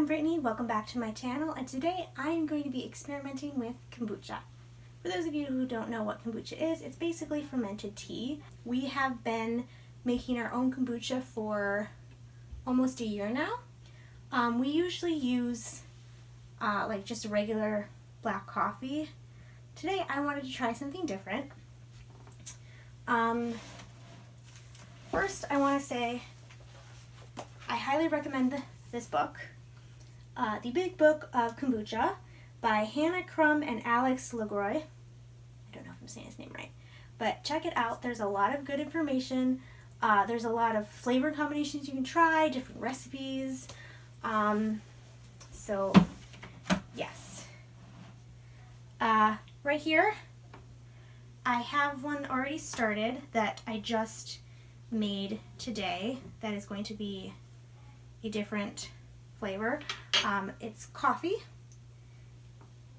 I'm Brittany, welcome back to my channel, and today I am going to be experimenting with kombucha. For those of you who don't know what kombucha is, it's basically fermented tea. We have been making our own kombucha for almost a year now. We usually use like just a regular black coffee. Today I wanted to try something different. First I want to say I highly recommend this book, The Big Book of Kombucha by Hannah Crum and Alex LaGroy. I don't know if I'm saying his name right, but check it out. There's a lot of good information. There's a lot of flavor combinations you can try, different recipes. So yes. Right here, I have one already started that I just made today that is going to be a different flavor. It's coffee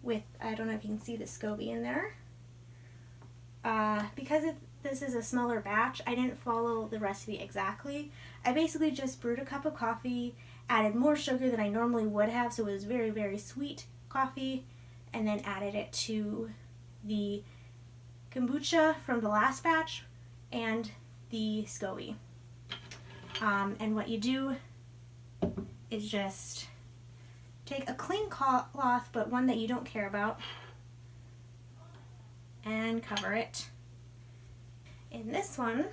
with, I don't know if you can see the SCOBY in there. Because this is a smaller batch, I didn't follow the recipe exactly. I basically just brewed a cup of coffee, added more sugar than I normally would have, so it was very, very sweet coffee, and then added it to the kombucha from the last batch and the SCOBY. And what you do is just take a clean cloth, but one that you don't care about, and cover it. And this one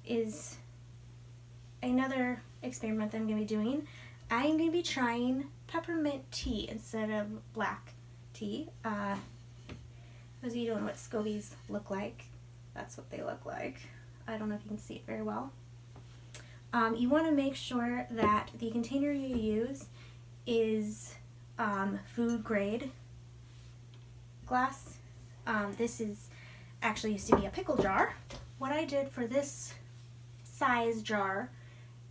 is another experiment that I'm going to be doing. I'm going to be trying peppermint tea instead of black tea. Those of you who don't know what SCOBYs look like, that's what they look like. I don't know if you can see it very well. You want to make sure that the container you use is food grade glass. This is actually used to be a pickle jar. What I did for this size jar,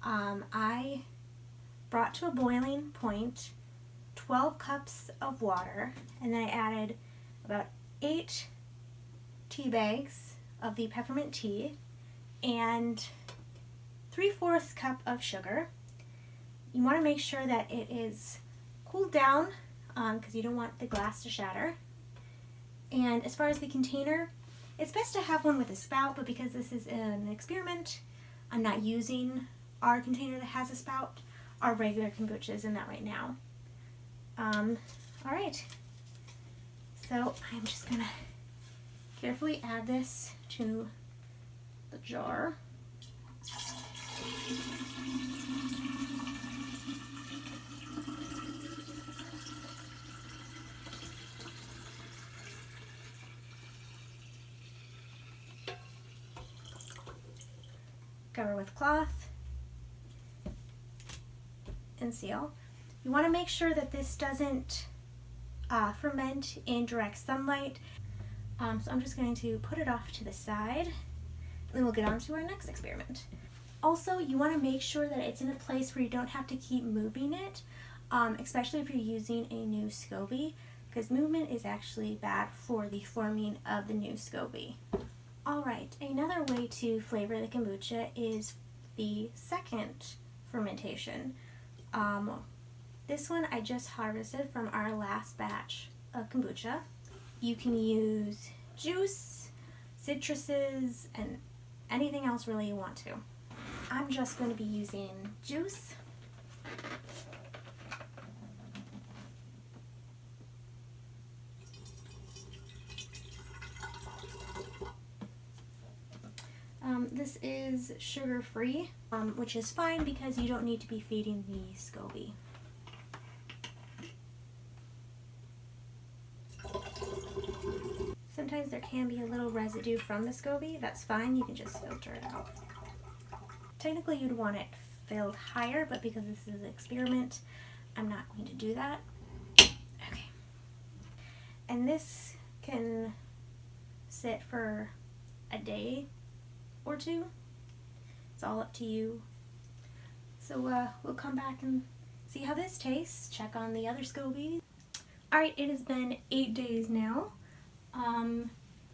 I brought to a boiling point 12 cups of water, and then I added about 8 tea bags of the peppermint tea and 3/4 cup of sugar. You want to make sure that it is cooled down because you don't want the glass to shatter. And as far as the container, it's best to have one with a spout, but because this is an experiment, I'm not using our container that has a spout. Our regular kombucha is in that right now. Alright, so I'm just going to carefully add this to the jar. Cover with cloth and seal. You want to make sure that this doesn't ferment in direct sunlight. So I'm just going to put it off to the side, and then we'll get on to our next experiment. Also, you want to make sure that it's in a place where you don't have to keep moving it, especially if you're using a new SCOBY, because movement is actually bad for the forming of the new SCOBY. Alright, another way to flavor the kombucha is the second fermentation. This one I just harvested from our last batch of kombucha. You can use juice, citruses, and anything else really you want to. I'm just going to be using juice. This is sugar-free, which is fine because you don't need to be feeding the SCOBY. Sometimes there can be a little residue from the SCOBY. That's fine, you can just filter it out. Technically you'd want it filled higher, but because this is an experiment, I'm not going to do that. Okay. And this can sit for a day or two. It's all up to you. So we'll come back and see how this tastes, check on the other SCOBYs. Alright, it has been 8 days now.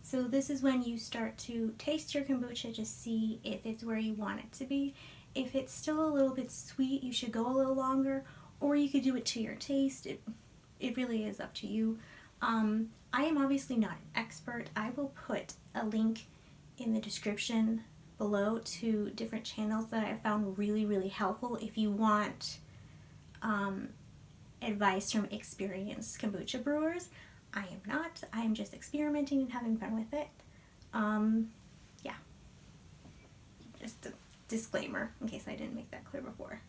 So this is when you start to taste your kombucha to see if it's where you want it to be. If it's still a little bit sweet, you should go a little longer, or you could do it to your taste. It really is up to you. I am obviously not an expert. I will put a link in the description below to different channels that I found really, really helpful if you want advice from experienced kombucha brewers. I am not. I am just experimenting and having fun with it. Yeah. Just a disclaimer in case I didn't make that clear before.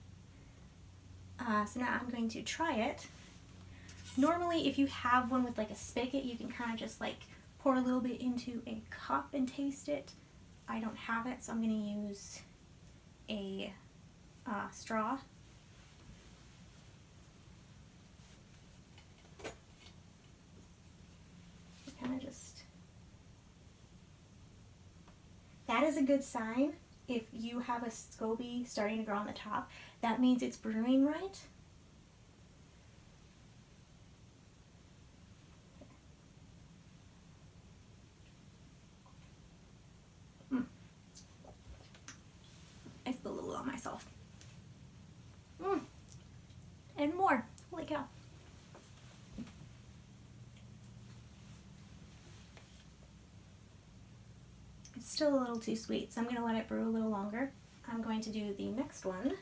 So now I'm going to try it. Normally, if you have one with like a spigot, you can kind of just like pour a little bit into a cup and taste it. I don't have it, so I'm going to use a straw. Kind of just. That is a good sign. If you have a SCOBY starting to grow on the top, that means it's brewing right. I spilled a little on myself. And more. Holy cow. It's still a little too sweet, so I'm going to let it brew a little longer. I'm going to do the next one.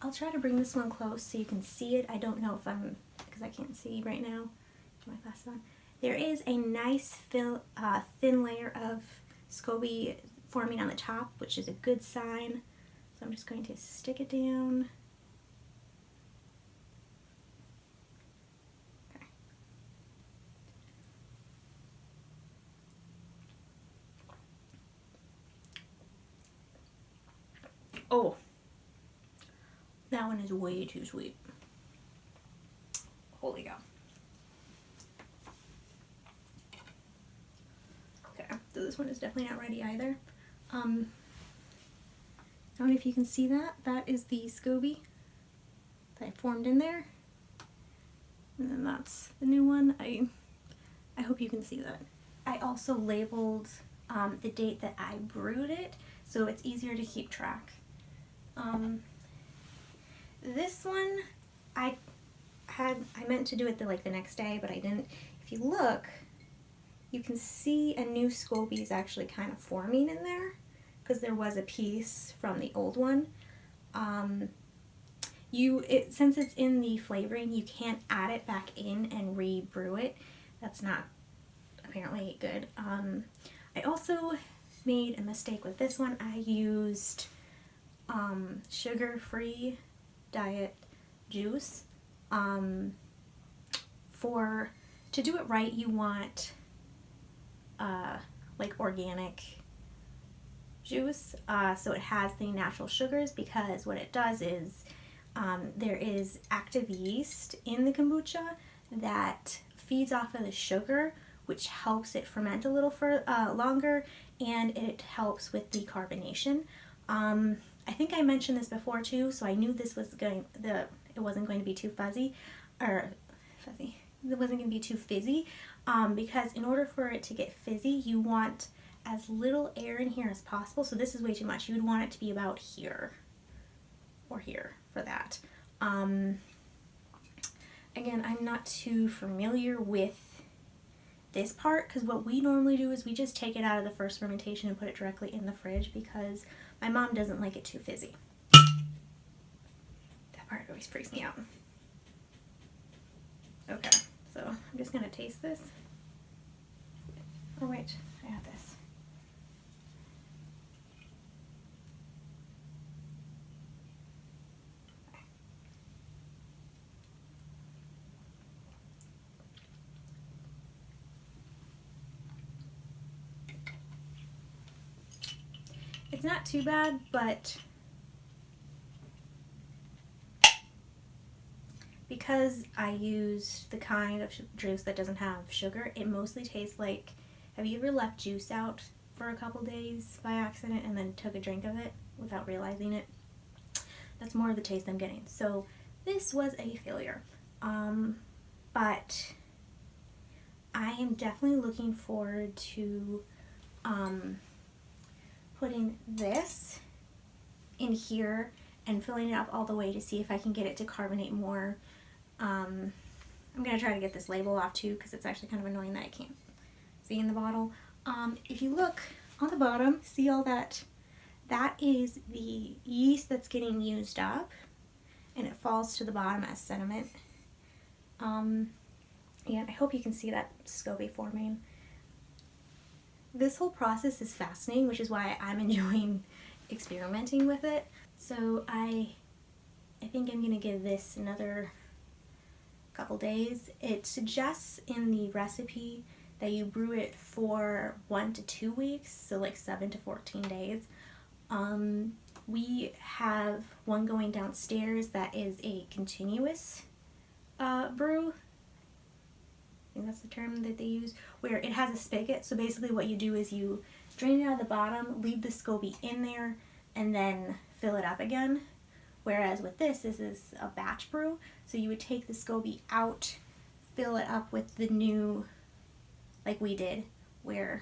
I'll try to bring this one close so you can see it. I don't know if because I can't see right now. My glasses on. There is a nice thin layer of SCOBY forming on the top, which is a good sign. So I'm just going to stick it down. Okay. Oh, that one is way too sweet. Holy cow. Okay, so this one is definitely not ready either. I don't know if you can see that. That is the SCOBY that I formed in there. And then that's the new one. I hope you can see that. I also labeled the date that I brewed it, so it's easier to keep track. This one, I meant to do it the next day, but I didn't. If you look, you can see a new SCOBY is actually kind of forming in there, because there was a piece from the old one. Since it's in the flavoring, you can't add it back in and re-brew it. That's not apparently good. I also made a mistake with this one. I used sugar-free diet juice. To do it right, you want like organic juice, so it has the natural sugars, because what it does is there is active yeast in the kombucha that feeds off of the sugar, which helps it ferment a little longer, and it helps with decarbonation. I think I mentioned this before too, so I knew this was it wasn't going to be too fuzzy, or fuzzy. It wasn't going to be too fizzy, because in order for it to get fizzy, you want as little air in here as possible. So this is way too much. You would want it to be about here or here for that. Again, I'm not too familiar with this part, because what we normally do is we just take it out of the first fermentation and put it directly in the fridge, because my mom doesn't like it too fizzy. That part always freaks me out. Okay, so I'm just gonna taste this. Oh wait, I have this. It's not too bad, but because I used the kind of juice that doesn't have sugar, it mostly tastes like, have you ever left juice out for a couple days by accident and then took a drink of it without realizing it? That's more of the taste I'm getting. So this was a failure. But I am definitely looking forward to putting this in here and filling it up all the way to see if I can get it to carbonate more. I'm going to try to get this label off too, because it's actually kind of annoying that I can't see in the bottle. If you look on the bottom, see all that? That is the yeast that's getting used up, and it falls to the bottom as sediment. Yeah, I hope you can see that SCOBY forming. This whole process is fascinating, which is why I'm enjoying experimenting with it. So I think I'm gonna give this another couple days. It suggests in the recipe that you brew it for 1 to 2 weeks, so like 7 to 14 days. We have one going downstairs that is a continuous brew. I think that's the term that they use, where it has a spigot. So basically what you do is you drain it out of the bottom, leave the SCOBY in there, and then fill it up again. Whereas with this is a batch brew. So you would take the SCOBY out, fill it up with the new, like we did, where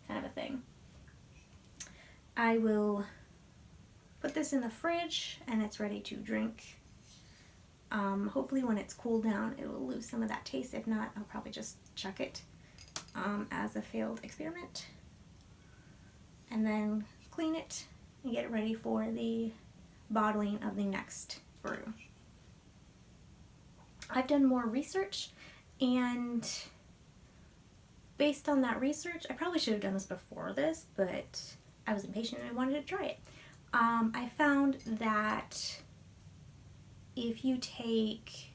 kind of a thing. I will put this in the fridge and it's ready to drink. Hopefully when it's cooled down it will lose some of that taste. If not, I'll probably just chuck it as a failed experiment. And then clean it and get it ready for the bottling of the next brew. I've done more research, and based on that research, I probably should have done this before this, but I was impatient and I wanted to try it. I found that if you take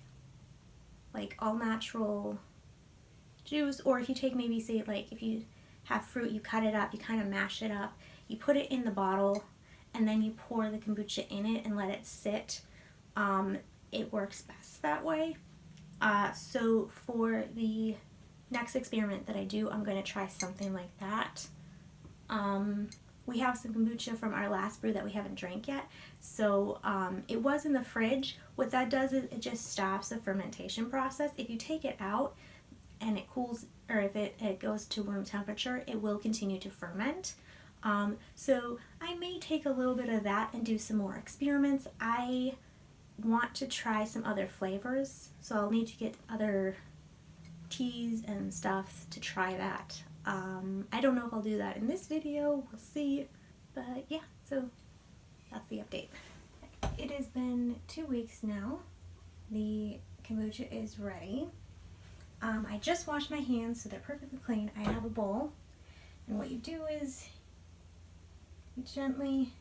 like all natural juice, or if you take maybe, say, like if you have fruit, you cut it up, you kind of mash it up, you put it in the bottle, and then you pour the kombucha in it and let it sit, it works best that way. So for the next experiment that I do, I'm going to try something like that. We have some kombucha from our last brew that we haven't drank yet, so it was in the fridge. What that does is it just stops the fermentation process. If you take it out and it cools, or if it goes to room temperature, it will continue to ferment. So I may take a little bit of that and do some more experiments. I want to try some other flavors, so I'll need to get other teas and stuff to try that. I don't know if I'll do that in this video, we'll see, but yeah, so that's the update. It has been 2 weeks now. The kombucha is ready. I just washed my hands so they're perfectly clean. I have a bowl, and what you do is you gently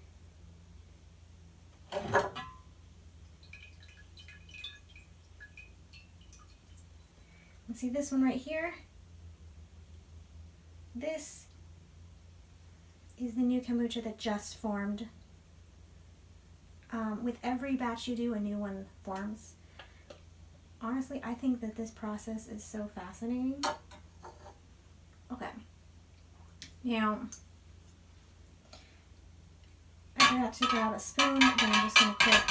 see this one right here? This is the new kombucha that just formed. With every batch you do, a new one forms. Honestly, I think that this process is so fascinating. Okay. Now, I forgot to grab a spoon, but I'm just going to quick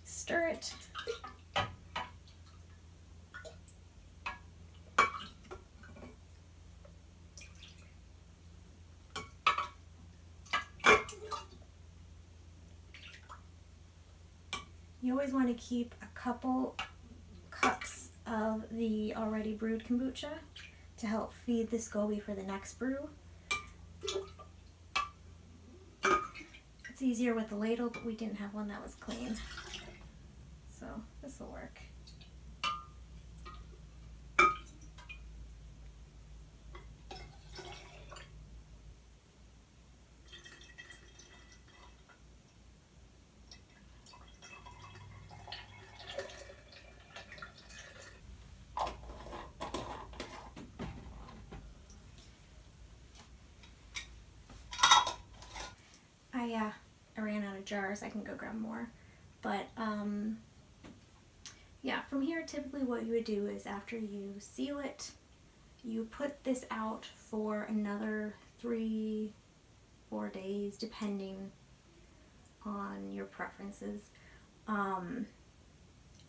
stir it. You always want to keep a couple cups of the already brewed kombucha to help feed the SCOBY for the next brew. It's easier with the ladle, but we didn't have one that was clean, so this will work. I ran out of jars. I can go grab more. But yeah, from here typically what you would do is after you seal it, you put this out for another 3-4 days depending on your preferences,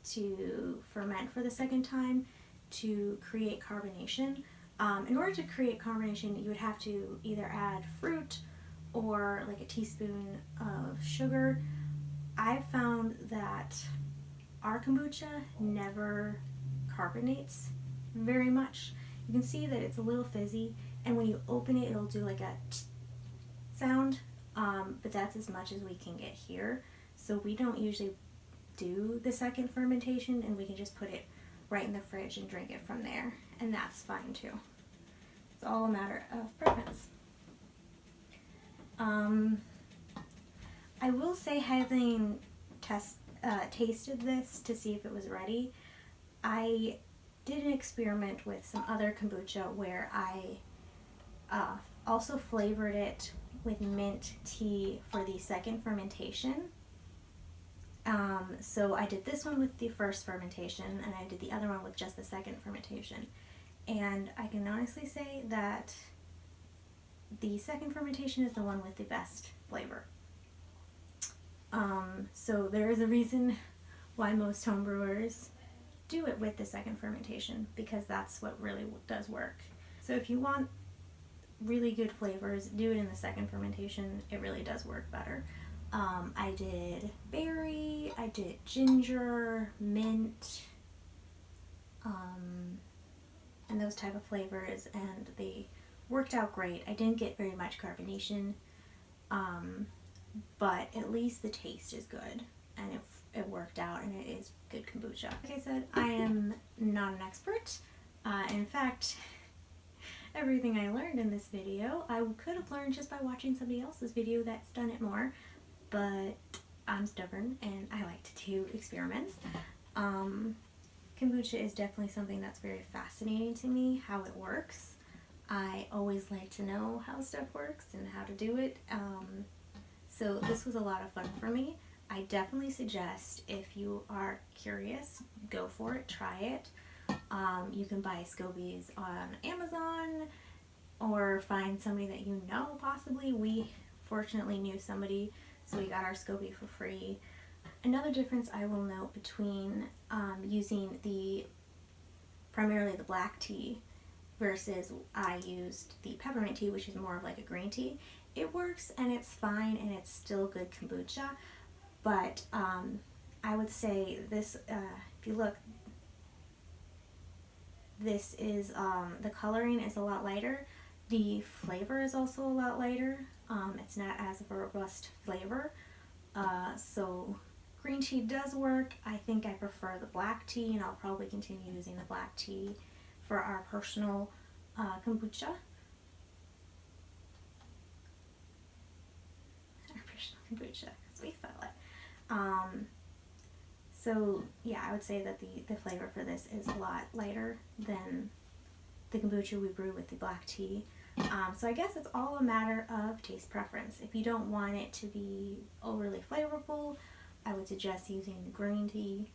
to ferment for the second time to create carbonation. In order to create carbonation, you would have to either add fruit or like a teaspoon of sugar. I've found that our kombucha never carbonates very much. You can see that it's a little fizzy, and when you open it, it'll do like a sound, but that's as much as we can get here. So we don't usually do the second fermentation, and we can just put it right in the fridge and drink it from there, and that's fine too. It's all a matter of preference. I will say, having tasted this to see if it was ready, I did an experiment with some other kombucha where I also flavored it with mint tea for the second fermentation. So I did this one with the first fermentation, and I did the other one with just the second fermentation. And I can honestly say that the second fermentation is the one with the best flavor. So there is a reason why most homebrewers do it with the second fermentation, because that's what really does work. So if you want really good flavors, do it in the second fermentation. It really does work better. I did berry, I did ginger, mint, and those type of flavors, and they worked out great. I didn't get very much carbonation, but at least the taste is good, and it worked out, and it is good kombucha. Like I said, I am not an expert. In fact, everything I learned in this video, I could have learned just by watching somebody else's video that's done it more, but I'm stubborn and I like to do experiments. Kombucha is definitely something that's very fascinating to me, how it works. I always like to know how stuff works and how to do it. So this was a lot of fun for me. I definitely suggest, if you are curious, go for it, try it. You can buy SCOBYs on Amazon or find somebody that you know, possibly. We fortunately knew somebody, so we got our SCOBY for free. Another difference I will note between using primarily the black tea versus I used the peppermint tea, which is more of like a green tea. It works and it's fine and it's still good kombucha, but I would say this, if you look, this is, the coloring is a lot lighter. The flavor is also a lot lighter. It's not as of a robust flavor. So green tea does work. I think I prefer the black tea, and I'll probably continue using the black tea for our personal kombucha. Our personal kombucha, because we sell it. So yeah, I would say that the flavor for this is a lot lighter than the kombucha we brew with the black tea. So I guess it's all a matter of taste preference. If you don't want it to be overly flavorful, I would suggest using the green tea.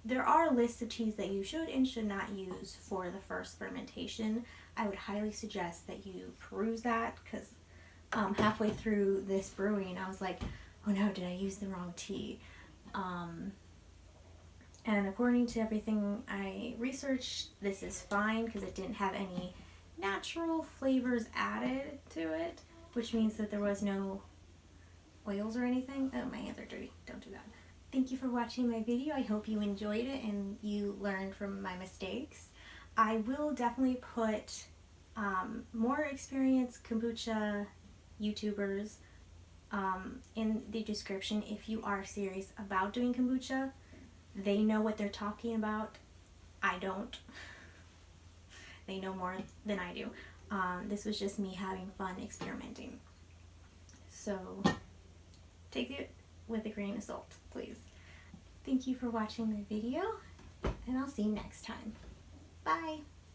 There are lists of teas that you should and should not use for the first fermentation. I would highly suggest that you peruse that, because halfway through this brewing I was like, oh no, did I use the wrong tea? And according to everything I researched, this is fine because it didn't have any natural flavors added to it, which means that there was no oils or anything. Oh, my hands are dirty. Don't do that. Thank you for watching my video. I hope you enjoyed it and you learned from my mistakes. I will definitely put more experienced kombucha YouTubers in the description if you are serious about doing kombucha. They know what they're talking about. I don't. They know more than I do. This was just me having fun experimenting. So take it with a grain of salt, please. Thank you for watching my video, and I'll see you next time. Bye!